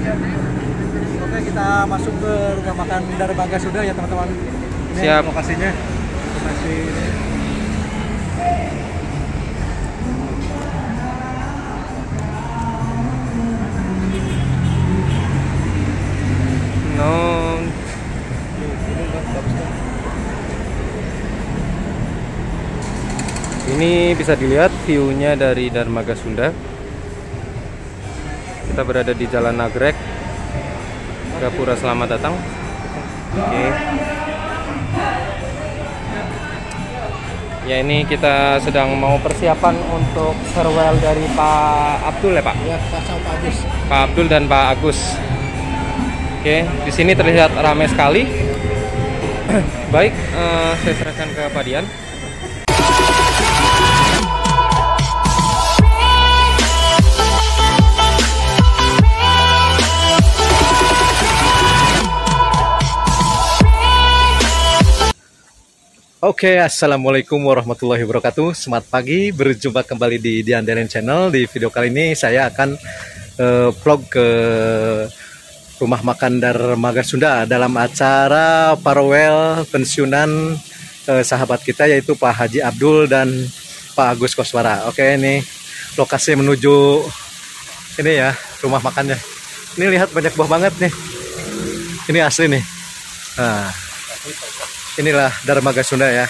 Oke, kita masuk ke rumah makan Darmaga sudah ya teman-teman. Ini Siap. lokasinya. Lokasi ini. No. Ini bisa dilihat view-nya dari Darmaga Sunda. Kita berada di Jalan Nagrek, Gapura. Selamat datang. Oke. Ya, ini kita sedang mau persiapan untuk farewell dari Pak Abdul ya Pak? Ya, Pak Agus. Pak Abdul dan Pak Agus. Oke, di sini terlihat ramai sekali. Baik, saya serahkan ke Pak Dian. Oke, assalamualaikum warahmatullahi wabarakatuh. Selamat pagi, berjumpa kembali di Dian Delen Channel. Di video kali ini saya akan vlog ke rumah makan Darmaga Sunda dalam acara farewell pensiunan sahabat kita yaitu Pak Haji Abdul dan Pak Agus Koswara. Oke, ini lokasi menuju ini ya rumah makannya. Ini lihat banyak buah banget nih. Ini asli nih. Nah, inilah Darmaga Sunda ya,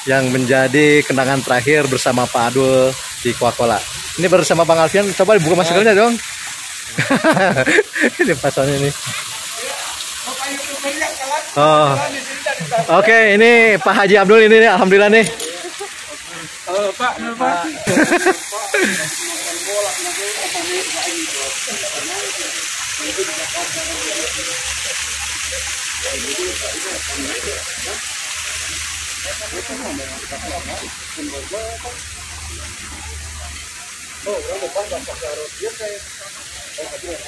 yang menjadi kenangan terakhir bersama Pak Abdul di Coca-Cola. Ini bersama Bang Alfian, coba dibuka maskernya dong. Ini pasalnya nih. Oh, oke, ini Pak Haji Abdul ini nih, alhamdulillah nih. Pak.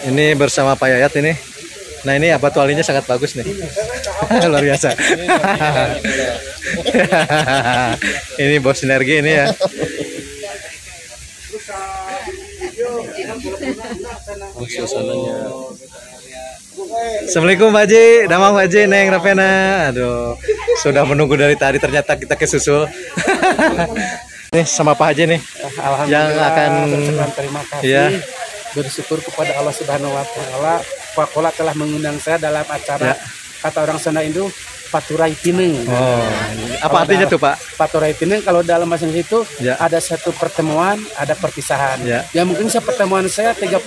Ini bersama Pak Yayat ini. Nah, ini apa tualinya sangat bagus nih. Luar biasa. Ini bos sinergi ini ya. Suasananya. Assalamualaikum Pak Haji, damang Pak Haji, Neng Rapena. Aduh, sudah menunggu dari tadi, ternyata kita kesusul. Nih sama Pak Haji nih, yang akan terima kasih. Ya. Bersyukur kepada Allah Subhanahu wa taala, Coca-Cola telah mengundang saya dalam acara kata orang Sunda itu Paturai Tineng. Oh, apa artinya tuh Pak? Paturai Tineng kalau dalam bahasa Inggris itu ada satu pertemuan, ada perpisahan. Ya mungkin pertemuan saya 32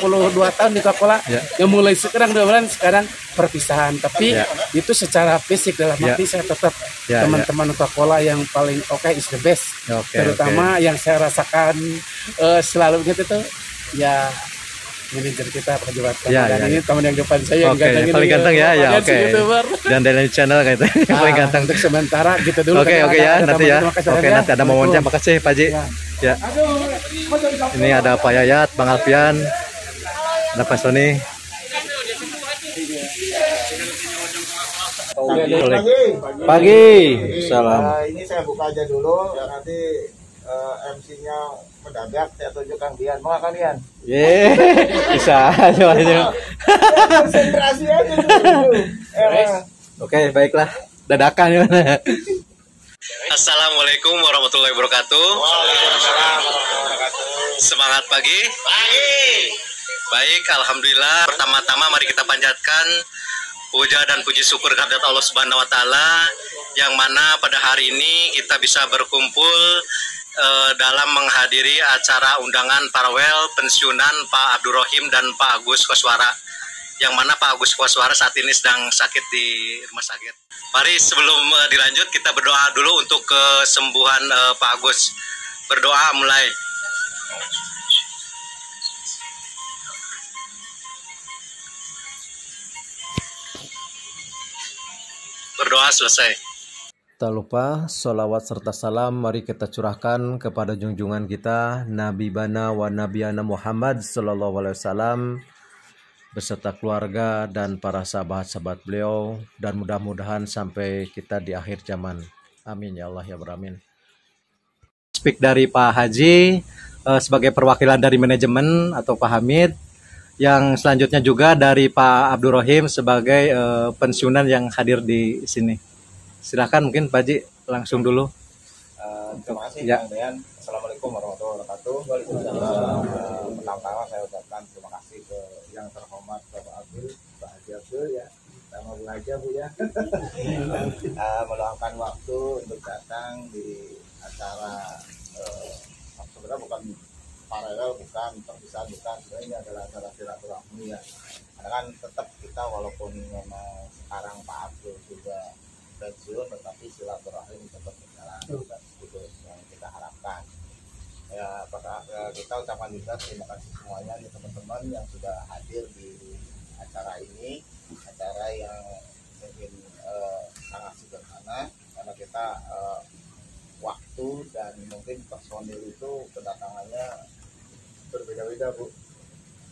tahun di Coca-Cola. Yang mulai sekarang 2 bulan sekarang perpisahan. Tapi itu secara fisik dalam arti saya tetap teman-teman Coca-Cola yang paling is the best. Terutama yang saya rasakan selalu gitu tuh ya manajer kita Pak Jabatan dan ini teman yang depan saya yang ganteng, paling ganteng ya dan dari channel kayak itu paling ganteng untuk sementara gitu dulu. Oke ya nanti ya nanti ada momennya. Makasih Pak Haji ya. Ini ada Pak Yayat, Bang Alfian, ada Pak Sony. Pagi. Salam. Ini saya buka aja dulu nanti MC-nya mendadak saya tunjuk Kang Dian. Mau Kang Dian? Bisa aja. Konsentrasi aja dulu. Oke, baiklah. Dadakan gimana? Assalamualaikum warahmatullahi wabarakatuh. Semangat pagi. Baik, alhamdulillah. Pertama-tama mari kita panjatkan puja dan puji syukur kehadirat Allah Subhanahu wa taala yang mana pada hari ini kita bisa berkumpul dalam menghadiri acara undangan farewell pensiunan Pak Abdul Rohim dan Pak Agus Koswara, yang mana Pak Agus Koswara saat ini sedang sakit di rumah sakit. Mari sebelum dilanjut kita berdoa dulu untuk kesembuhan Pak Agus. Berdoa mulai. Berdoa selesai. Tak lupa sholawat serta salam mari kita curahkan kepada junjungan kita Nabi Bana wa Nabiana Muhammad Sallallahu Alaihi Wasallam beserta keluarga dan para sahabat-sahabat beliau, dan mudah-mudahan sampai kita di akhir zaman. Amin ya Allah ya beramin. Speak dari Pak Haji sebagai perwakilan dari manajemen atau Pak Hamid. yang selanjutnya juga dari Pak Abdul Rohim sebagai pensiunan yang hadir di sini. Silakan mungkin Pak Haji langsung dulu. Terima kasih ya. Kang Dean. Assalamualaikum warahmatullahi wabarakatuh. Pertama-tama saya ucapkan terima kasih ke yang terhormat Bapak Abdul, Pak Haji Abdul ya. Sama Bu Haja Bu ya. Meluangkan waktu untuk datang di acara sebenarnya bukan paralel, bukan perpisahan, bukan, sebenarnya ini adalah acara silaturahmi ya. Karena kan tetap kita walaupun memang sekarang Pak Abdul juga pensiun, tetapi silaturahmi tetap berjalan, itu yang kita harapkan. Ya, kita ucapkan juga terima kasih semuanya nih teman-teman yang sudah hadir di acara ini, acara yang mungkin sangat sederhana karena kita waktu dan mungkin personil itu kedatangannya berbeda-beda Bu.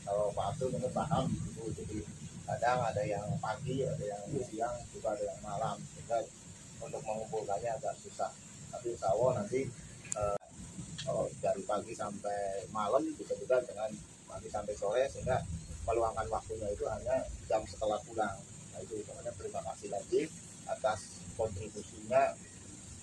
Kalau Pak Abdul mungkin paham Bu, jadi kadang ada yang pagi, ada yang siang, juga ada yang malam, sehingga untuk mengumpulkannya agak susah. Tapi insya Allah nanti dari pagi sampai malam bisa juga dengan pagi sampai sore, sehingga meluangkan waktunya itu hanya jam setelah pulang. Nah itu makanya terima kasih lagi atas kontribusinya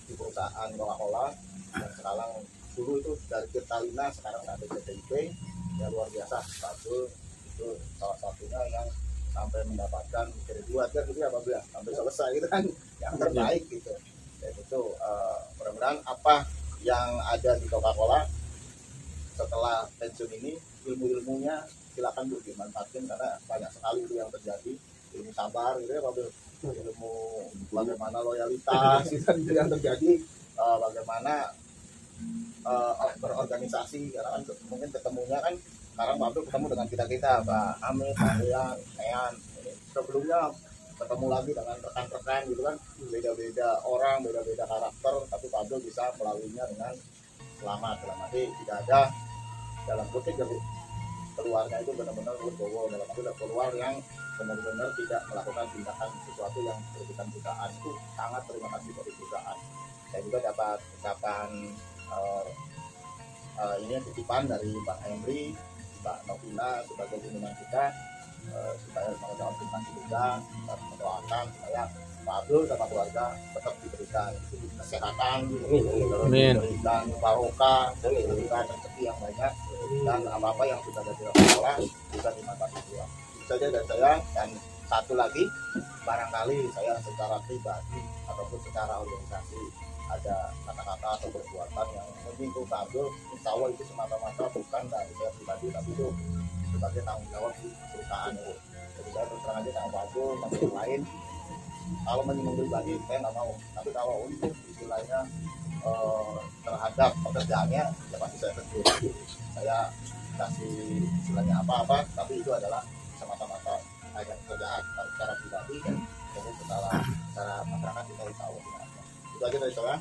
di perusahaan Coca-Cola yang sekarang dulu itu dari Tirtalina, sekarang sampai CTIP ya, luar biasa. Satu itu salah satunya yang sampai mendapatkan graduate kan gitu ya Pak Bia, sampai selesai gitu kan, yang terbaik gitu. Dan itu mudah-mudahan apa yang ada di Coca-Cola setelah pensiun ini, ilmu-ilmunya silakan Bu dimanfaatkan karena banyak sekali itu yang terjadi, ilmu sabar gitu ya Pak Bia, ilmu bagaimana loyalitas itu yang terjadi, bagaimana berorganisasi, karena kan mungkin ketemunya kan sekarang Pak Abdul ketemu dengan kita Pak Amir, Pak Dean, Ean, sebelumnya ketemu lagi dengan rekan-rekan gitu kan, beda-beda orang, beda-beda karakter, tapi Pak Abdul bisa melaluinya dengan selamat. Dalam arti tidak ada dalam kutip ya Bu, keluarnya itu benar-benar berbohong, dalam arti keluar yang benar-benar tidak melakukan tindakan sesuatu yang merugikan perusahaan. Itu sangat terima kasih dari perusahaan. Saya juga dapat ucapan ini titipan dari Pak Henry, Pak Novina sebagai pimpinan kita, supaya mengucapkan terima kasih juga dan mendoakan supaya Pak Abdul dan keluarga tetap diberikan kesehatan, diberikan barokah, diberikan rezeki yang banyak, dan apa-apa yang sudah ada di sekolah bisa dimanfaatkan juga. Itu saja dari saya. Dan satu lagi, barangkali saya secara pribadi ataupun secara organisasi ada kata-kata atau perbuatan yang menyinggung Pak Abdul, insya Allah itu semata-mata bukan dari saya pribadi, tapi itu sebagai tanggung jawab di perusahaan itu. Jadi saya terus terang aja sama Pak Abdul, sama yang lain, kalau menyinggung pribadi saya nggak mau, tapi kalau untuk istilahnya terhadap pekerjaannya ya pasti saya tegur. Saya kasih istilahnya apa-apa, tapi itu adalah semata-mata hanya pekerjaan. Kalau secara pribadi dan mungkin secara masyarakat kita tahu. Itu aja dari saya.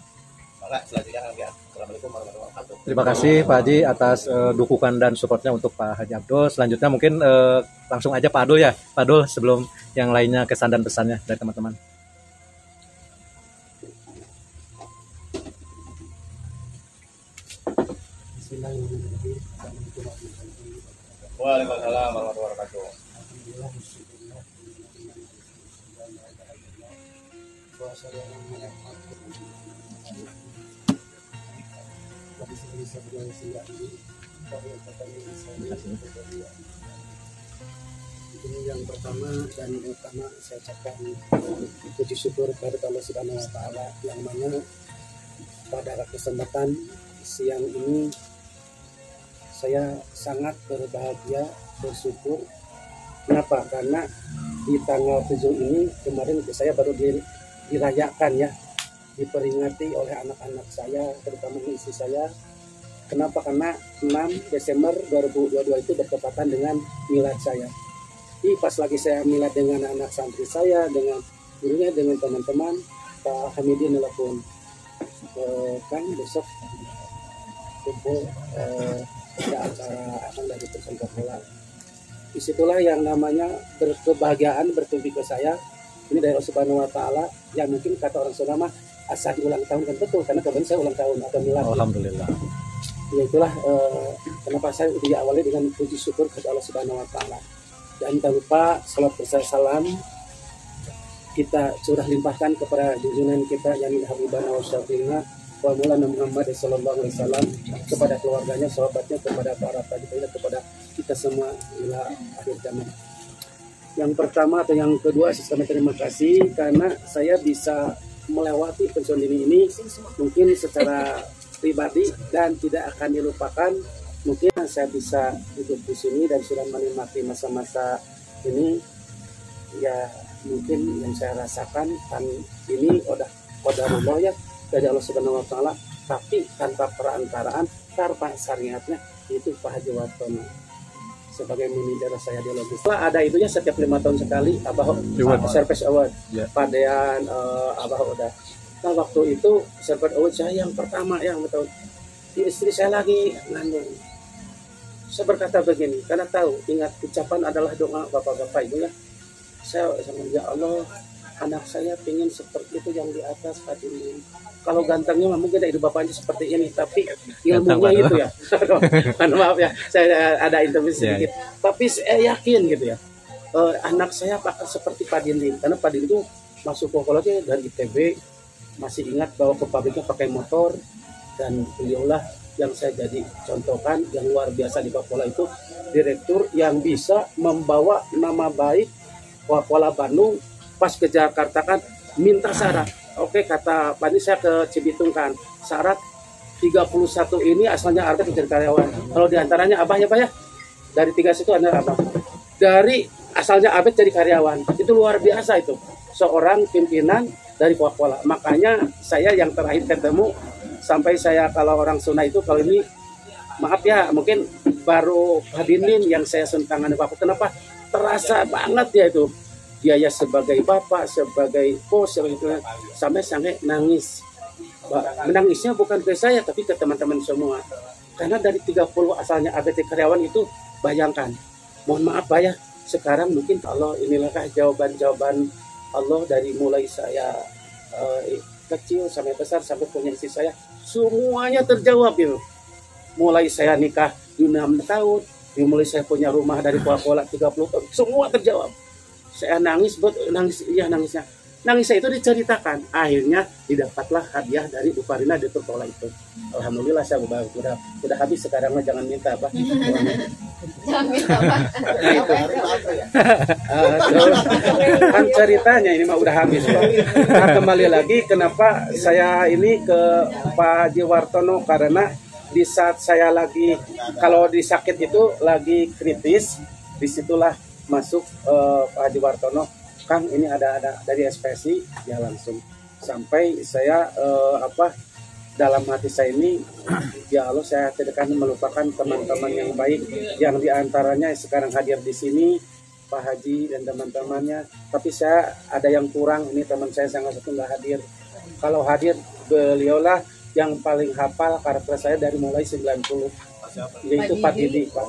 Maka selanjutnya ya. Assalamualaikum warahmatullahi wabarakatuh. Terima kasih Pak Haji atas dukungan dan supportnya untuk Pak Haji Abdul. Selanjutnya mungkin langsung aja Pak Abdul ya. Pak Abdul sebelum yang lainnya kesan dan pesannya dari teman-teman. Waalaikumsalam warahmatullahi wabarakatuh. Ini yang pertama dan utama saya ucapkan puji syukur kepada Allah Subhanahu wa taala yang mana pada kesempatan siang ini saya sangat berbahagia, bersyukur. Kenapa? Karena di tanggal 7 ini kemarin saya baru dirayakan ya, diperingati oleh anak-anak saya, terutama istri saya. Kenapa? Karena 6 Desember 2022 itu bertepatan dengan milad saya. Jadi pas lagi saya milad dengan anak santri saya, dengan gurunya, dengan teman-teman, Pak Hamidin nelpon, kan besok kumpul ada acara akan dari perusahaan Coca-Cola. Disitulah yang namanya berkebahagiaan bertubi ke saya. Ini dari Allah Subhanahu wa taala yang mungkin kata orang Sunda mah asal ulang tahun, kan betul karena kemarin saya ulang tahun atau milad. Alhamdulillah. Ya itulah kenapa saya diawali dengan puji syukur kepada Allah Subhanahu wa taala. Dan tak lupa salat beserta salam kita curah limpahkan kepada junjungan kita yang habibana wa syafi'ina wa maulana Muhammad sallallahu alaihi wasallam, kepada keluarganya, sahabatnya, kepada para tabi'in, kepada kita semua ila akhir zaman. Yang pertama atau yang kedua, saya terima kasih karena saya bisa melewati pensiun dini ini mungkin secara pribadi dan tidak akan dilupakan. Mungkin saya bisa duduk di sini dan sudah menikmati masa-masa ini, ya mungkin yang saya rasakan kan ini udah qadarullah ya dari Allah Subhanahu wa taala, tapi tanpa perantaraan, tanpa syariatnya, itu Pak Haji Wartono sebagai manajer saya di logistik. Ada itunya setiap 5 tahun sekali Abah Service Award. Padean Abah udah. Nah waktu itu Service Award saya yang pertama yang betul. Istri saya lagi ngandung. Saya berkata begini, karena tahu ingat ucapan adalah doa bapak-bapak itu ya. Saya sama, ya Allah, anak saya pengen seperti itu yang di atas Pak ini. Kalau gantengnya mungkin dari bapaknya seperti ini, tapi ilmunya itu ya. Maaf ya, saya ada intervensi sedikit. Tapi saya yakin gitu ya, anak saya bakal seperti Pak Dindi. Karena Pak Dindi itu masuk pokoknya dari ITB, masih ingat bahwa ke pabriknya pakai motor, dan beliaulah yang saya jadi contohkan yang luar biasa di Papola itu, direktur yang bisa membawa nama baik Papola Bandung. Pas ke Jakarta kan minta syarat. Oke, kata Pak ini saya ke Cibitung kan, syarat 31 ini asalnya Arbet menjadi karyawan. Kalau diantaranya Abah ya Pak ya, dari 3 situ ada Abah. Dari asalnya Arbet jadi karyawan, itu luar biasa itu. Seorang pimpinan dari Papola. Makanya saya yang terakhir ketemu, sampai saya kalau orang Sunda itu, kalau ini maaf ya, mungkin baru Pak Dinin yang saya sentangan Bapak. Kenapa? Terasa banget ya itu. Dia ya sebagai bapak, sebagai bos, sampai nangis. Menangisnya bukan ke saya, tapi ke teman-teman semua. Karena dari 30 asalnya ABT karyawan itu, bayangkan. Mohon maaf Pak ya, sekarang mungkin Allah inilah jawaban-jawaban Allah dari mulai saya kecil sampai besar, sampai punya istri saya. Semuanya terjawab itu. Mulai saya nikah di 6 tahun, mulai saya punya rumah dari Papola 30 tahun, semua terjawab. Saya nangis, nangisnya saya itu diceritakan. Akhirnya didapatlah hadiah dari Bu Farina di Papola itu. Alhamdulillah saya udah habis sekarang, jangan minta Pak. Jangan minta Pak. Kan ceritanya ini mah udah habis Pak. Nah, kembali lagi kenapa saya ini ke Pak Haji Wartono, karena di saat saya lagi kalau disakit itu lagi kritis, disitulah masuk Pak Haji Wartono, Kang ini ada dari SPSI, ya langsung sampai saya dalam hati saya ini, ya Allah saya tidak akan melupakan teman-teman yang baik yang diantaranya sekarang hadir di sini Pak Haji dan teman-temannya. Tapi saya ada yang kurang, ini teman saya sangat satu nggak hadir. Kalau hadir beliaulah yang paling hafal karakter saya dari mulai 90, yaitu Pak Didi Pak.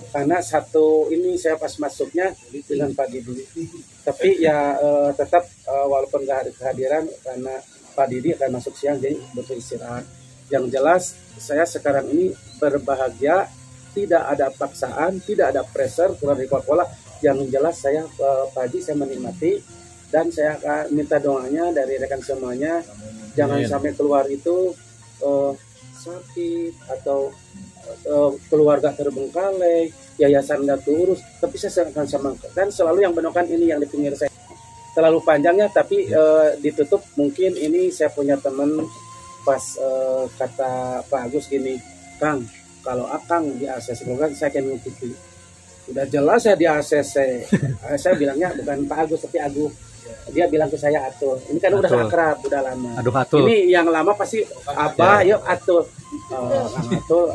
Karena satu ini saya pas masuknya dengan Pak Didi, tapi ya tetap walaupun gak ada kehadiran karena Pak Didi akan masuk siang jadi butuh istirahat. Yang jelas saya sekarang ini berbahagia, tidak ada paksaan, tidak ada pressure keluar dari Papola. Yang jelas saya Pak Haji saya menikmati, dan saya akan minta doanya dari rekan semuanya, jangan sampai keluar itu sakit atau keluarga terbengkalai, yayasan nggak terurus. Tapi saya akan semangat, dan selalu yang benokan ini yang di pinggir saya. Terlalu panjangnya, tapi ditutup mungkin ini saya punya teman pas kata Pak Agus gini, Kang, kalau Akang di ACC program saya akan mengikuti. Udah jelas saya di ACC, saya bilangnya bukan Pak Agus tapi Agus. Dia bilang ke saya Atul. Ini kan udah akrab, udah lama. Aduh Atul. Ini yang lama pasti Abah, yuk Atul. Atul.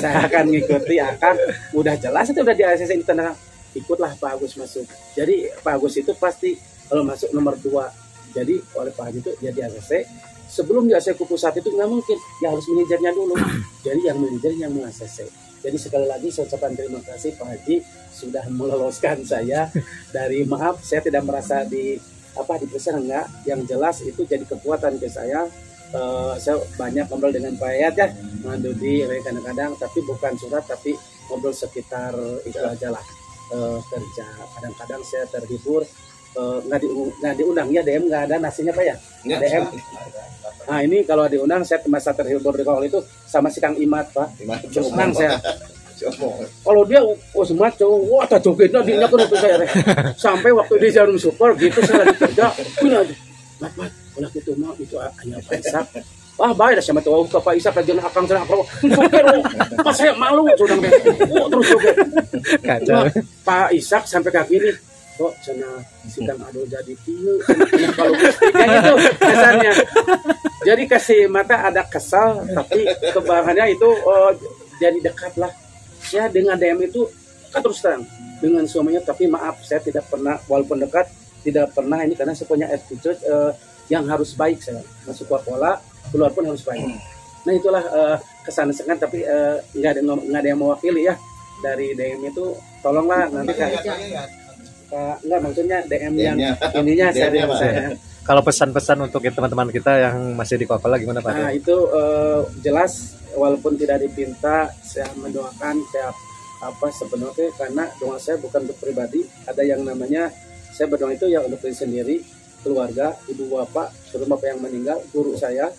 Saya akan ngikuti Akang. Udah jelas itu udah di ACC ini tenang. Ikutlah Pak Agus masuk. Jadi Pak Agus itu pasti kalau masuk nomor 2. Jadi oleh Pak Haji itu dia di ACC. Sebelum di ACC Kupu 1 itu nggak mungkin. Ya harus manajernya dulu. Jadi yang manajer yang ACC. Jadi sekali lagi saya ucapkan terima kasih Pak Haji sudah meloloskan saya dari, maaf saya tidak merasa diperiksa enggak. Yang jelas itu jadi kekuatan ke saya. Saya banyak ngobrol dengan Pak Yat ya, Mandudi kadang-kadang, tapi bukan surat, tapi ngobrol sekitar itu aja lah. Kerja kadang-kadang saya terhibur, nggak diundang ya DM, nggak ada nasinya Pak ya DM. Nah ini kalau diundang saya masa terhibur di kawal itu sama si Kang Imat Pak, senang saya. Kalau dia semat cowok, wah tak jogetnya dia kan itu saya sampai waktu di Jarum Super gitu saya lagi kerja, punya aja mat ulah gitu mah itu hanya Pak Isak. Wah baik dah sama tuh ke Pak Isak aja akang sana akang pas saya malu sudah terus joget kacau. Pak Isak sampai kaki ini kok cina sikang aduh jadi kieu kalau itu kesannya. Jadi kasih mata ada kesal tapi kebahagiaannya itu jadi dekat lah. Saya dengan DM itu kan terus terang dengan suaminya, tapi maaf saya tidak pernah walaupun dekat tidak pernah ini karena saya punya attitude yang harus baik. Saya masuk pola keluar pun harus baik. Nah itulah kesan sekan, tapi nggak ada yang mewakili ya dari DM itu. Tolonglah nanti nggak maksudnya DM yang ininya saya. Kalau pesan-pesan untuk teman-teman kita yang masih di Kuala gimana Pak? Nah itu jelas walaupun tidak dipinta saya mendoakan saya sebenarnya karena doa saya bukan untuk pribadi, ada yang namanya saya berdoa itu yang untuk diri sendiri, keluarga, ibu bapak, saudara bapak yang meninggal, guru saya,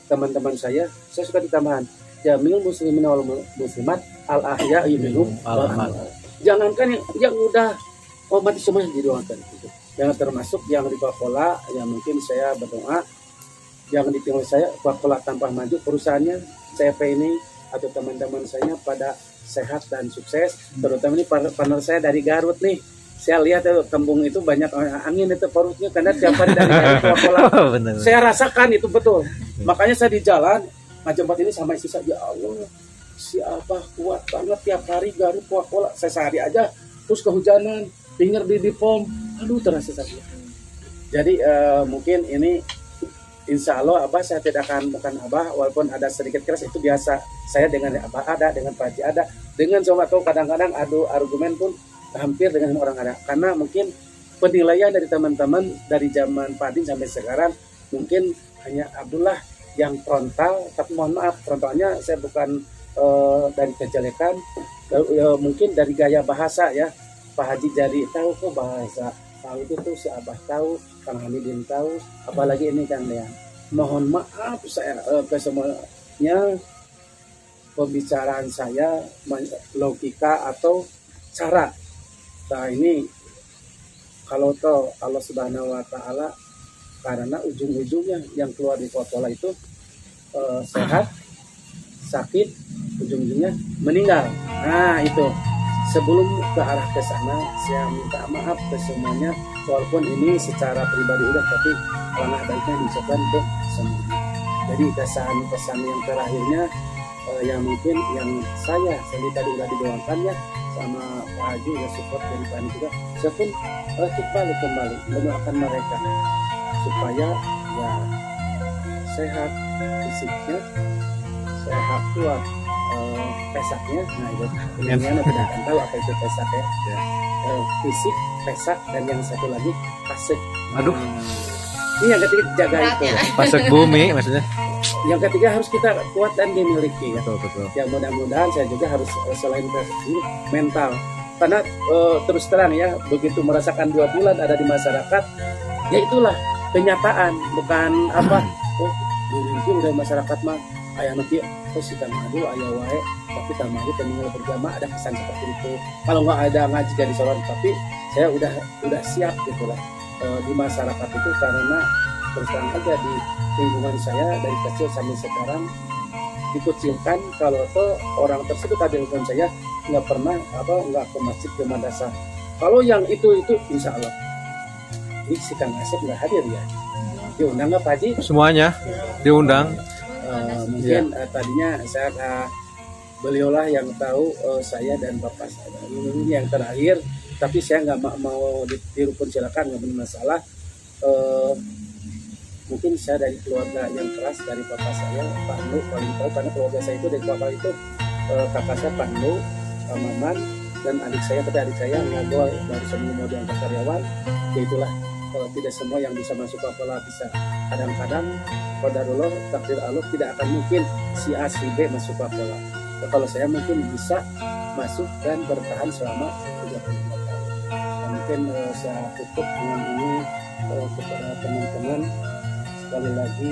teman-teman saya suka ditambahan jamil muslimin wal muslimat al ahya minhum wal amwat. Jangankan yang udah mati semua didoakan gitu. Yang termasuk yang di Kuala yang mungkin saya berdoa yang ditinggal saya Kuala tanpa maju perusahaannya CV ini atau teman-teman saya pada sehat dan sukses, terutama ini partner saya dari Garut nih. Saya lihat tembung itu banyak angin itu perutnya karena tiap hari dari Kuala. Saya rasakan itu betul. Makanya saya di jalan Majembat ini sama istri saya, ya Allah si Abah kuat banget tiap hari Garut Kuala. Saya sehari aja terus kehujanan, pinggir di pom, aduh terasa sakit. Jadi mungkin ini insya Allah Abah saya tidak akan bukan Abah walaupun ada sedikit keras itu biasa. Saya dengan Abah ada, dengan Pak Haji ada, dengan sama atau kadang-kadang adu argumen pun hampir dengan orang ada. Karena mungkin penilaian dari teman-teman dari zaman Pak Din sampai sekarang mungkin hanya Abdullah yang frontal, tapi mohon maaf frontalnya saya bukan dari kejelekan, mungkin dari gaya bahasa ya. Pak Haji jadi tahu kok bahasa tahu itu tuh si Abah tahu, Kang Hamidin tahu, apalagi ini Kang Leang. Mohon maaf saya ke semuanya pembicaraan saya logika atau cara. Nah ini kalau toh Allah Subhanahu Wa Taala karena ujung-ujungnya yang keluar di Kuala itu sehat, sakit, ujung-ujungnya meninggal. Nah itu. Sebelum ke arah ke sana, saya minta maaf ke semuanya, walaupun ini secara pribadi udah, tapi alangkah baiknya diucapkan ke semuanya. Jadi kesan yang terakhirnya, yang mungkin yang saya sendiri tadi udah didoakan ya, sama Pak Haji udah support dari Pak Haji juga, saya pun kembali mendoakan mereka supaya ya sehat fisiknya, sehat kuat. Pesaknya, nah itu kemudian tidak akan tahu apa itu pesak ya. Fisik, pesak, dan yang satu lagi pasek. Aduh, ini yang ketiga jaga itu. Pasek bumi maksudnya. Yang ketiga harus kita kuat dan dimiliki. Ya. Betul. Yang mudah-mudahan saya juga harus selain ini mental. Karena terus terang ya, begitu merasakan 2 bulan ada di masyarakat, ya itulah kenyataan, bukan apa. Mungkin udah masyarakat mah ayah nanti sih kan aduh ayah wae tapi tambahin tinggal berjamaah ada kesan seperti itu. Kalau nggak ada ngaji jadi sholat, tapi saya udah siap gitulah di masyarakat itu karena terus terang aja di lingkungan saya dari kecil sampai sekarang dikucilkan. Kalau tuh orang tersebut ada lingkungan saya nggak pernah nggak ke masjid ke madrasah. Kalau yang itu insya Allah ini si Kang Asep nggak hadir ya. Diundang nggak Pak Haji? Semuanya diundang. Mungkin tadinya saya beliaulah yang tahu saya dan bapak saya ini yang terakhir, tapi saya nggak mau ditiru pun silakan, nggak bermasalah. Mungkin saya dari keluarga yang keras dari bapak saya Pak Nu paling tahu karena keluarga saya itu dari bapak itu kakak saya Pak Nu, Pak Maman dan adik saya, tapi adik saya ngobrol baru seminggu mau diangkat karyawan. Itulah tidak semua yang bisa masuk ke pola bisa. Kadang-kadang qadarullah takdir Allah tidak akan mungkin si A si B masuk ke pola. Kalau saya mungkin bisa masuk dan bertahan selama 32 tahun. Mungkin saya tutup dengan ini kepada teman-teman, sekali lagi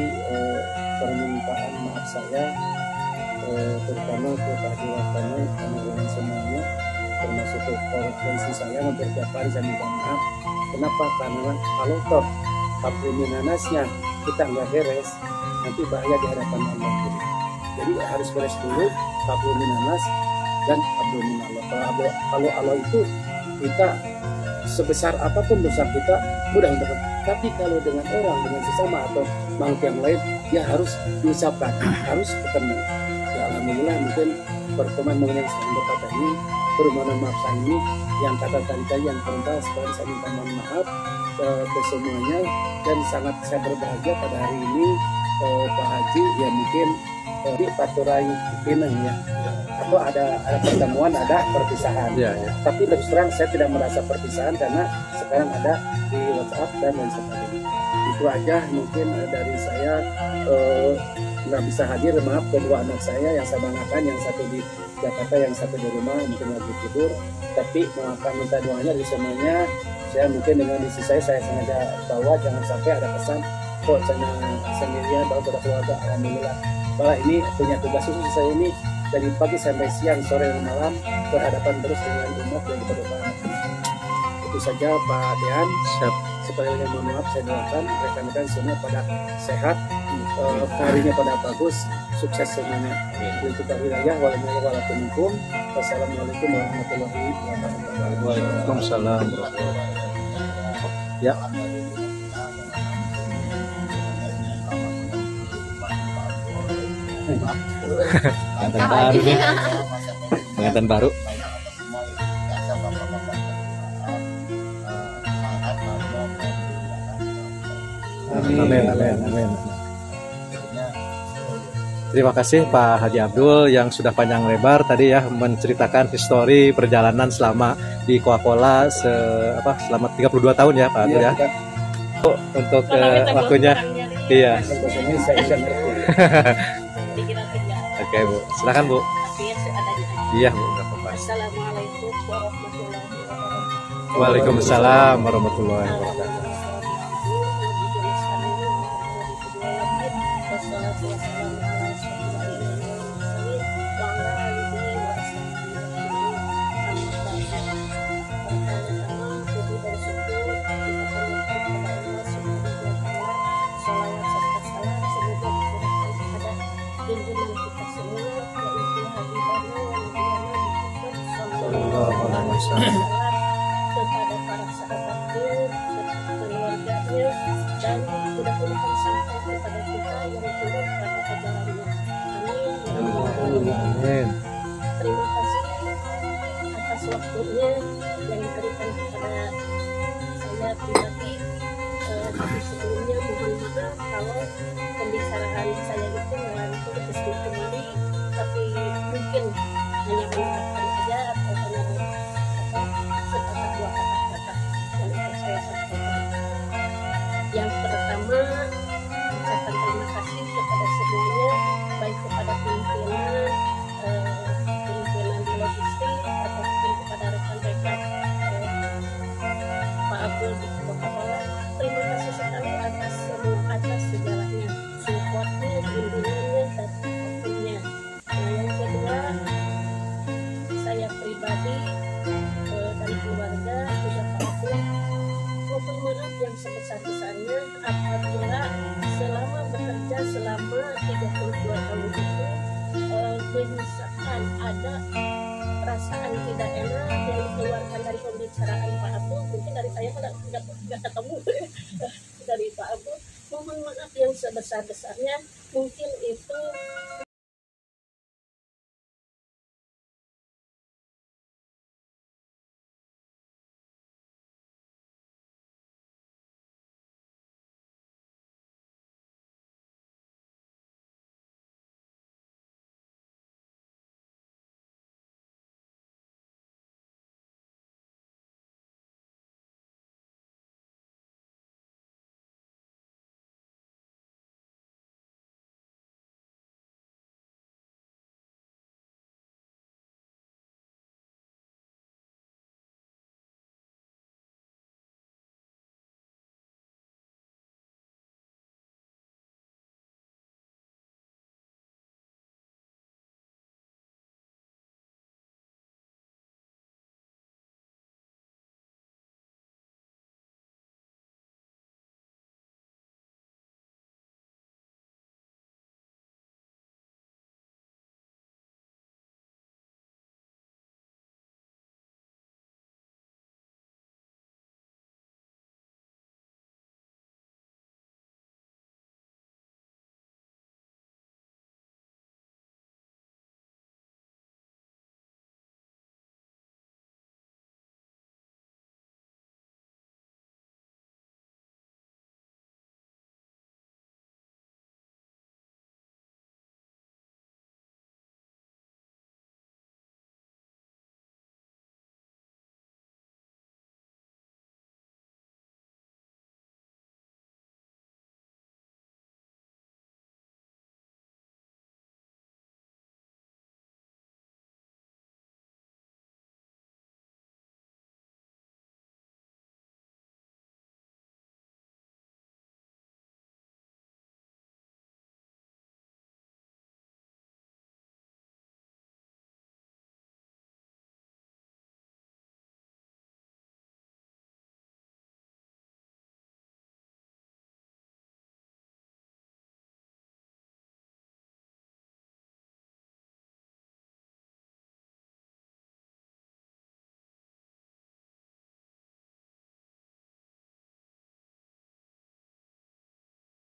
permintaan maaf saya terutama ke Pak Diwakana dan semuanya, termasuk ke provinsi saya, hampir tiap hari saya minta maaf. Kenapa? Karena kalau toh Abdominanasnya kita nggak beres, nanti bahaya di hadapan Allah. Jadi harus beres dulu Abdominanas dan abdominal. Kalau Allah itu kita sebesar apapun dosa kita mudah untuk, tapi kalau dengan orang, dengan sesama atau makhluk yang lain, ya harus diucapkan, harus ketemu. Ya alhamdulillah, mungkin pertemuan mengenai kata ini, permohonan maaf saya ini, yang kata tadi yang perintah, sekarang saya minta mohon maaf ke semuanya, dan sangat saya berbahagia pada hari ini Pak Haji, ya mungkin di Paturai Pinang ya, atau ada pertemuan, ada perpisahan. Ya. Tapi terus terang saya tidak merasa perpisahan karena sekarang ada di WhatsApp dan lain sebagainya. Itu aja mungkin dari saya, nggak bisa hadir, maaf kedua anak saya yang saya banggakan, yang satu di Jakarta, yang satu di rumah mungkin lagi tidur. Tapi maafkan, minta doanya dari semuanya. Saya mungkin dengan isi saya sengaja bawa, jangan sampai ada kesan kok saya sendirian baru pada keluarga. Alhamdulillah, bahwa ini punya tugas khusus saya ini dari pagi sampai siang, sore dan malam berhadapan terus dengan umat yang diperlukan. Itu saja Pak Dean. Sekali lagi mohon maaf, saya doakan rekan-rekan semua pada sehat, karirnya pada bagus, sukses semuanya. Untuk wilayah waalaikumsalam. Wassalamualaikum warahmatullahi wabarakatuh. Waalaikumsalam. Ya. Pengantin baru nih. Pengantin baru. Amin. Terima kasih Pak Haji Abdul yang sudah panjang lebar tadi ya menceritakan histori perjalanan selama di Coca-Cola selama 32 tahun ya Pak Abdul ya. Untuk waktunya. Iya. Oke Bu, silakan Bu. Iya Bu, nggak apa-apa. Assalamualaikum warahmatullahi wabarakatuh. Waalaikumsalam warahmatullahi wabarakatuh. Kepada para sahabatnya, keluarganya, dan mudah-mudahan sampai kepada kita yang turun pada ajarannya. Amin. Terima kasih atas waktunya yang diberikan kepada saya pribadi. Tapi sebelumnya mohon maaf kalau pembicaraan saya itu melantur ke sini kembali, tapi mungkin hanya mengucapkan saja atau hanya sepatah dua kata-kata yang ingin saya sampaikan. Yang pertama, ucapan terima kasih kepada semuanya, baik kepada pimpinan di logistik ataupun kepada rekan-rekan Pak Abdul di Coca-Cola. Terima kasih sekali atas segalanya, supportnya, bimbingannya, dan waktunya. Yang kedua, saya pribadi dari keluarga juga Pak Abdul mohon maaf yang sebesar-besarnya apabila selama bekerja selama 32 tahun itu misalkan ada perasaan tidak enak yang dikeluarkan dari pembicaraan Pak Abdul, mungkin dari saya nggak ketemu dari Pak Abdul, mohon maaf yang sebesar-besarnya. Mungkin itu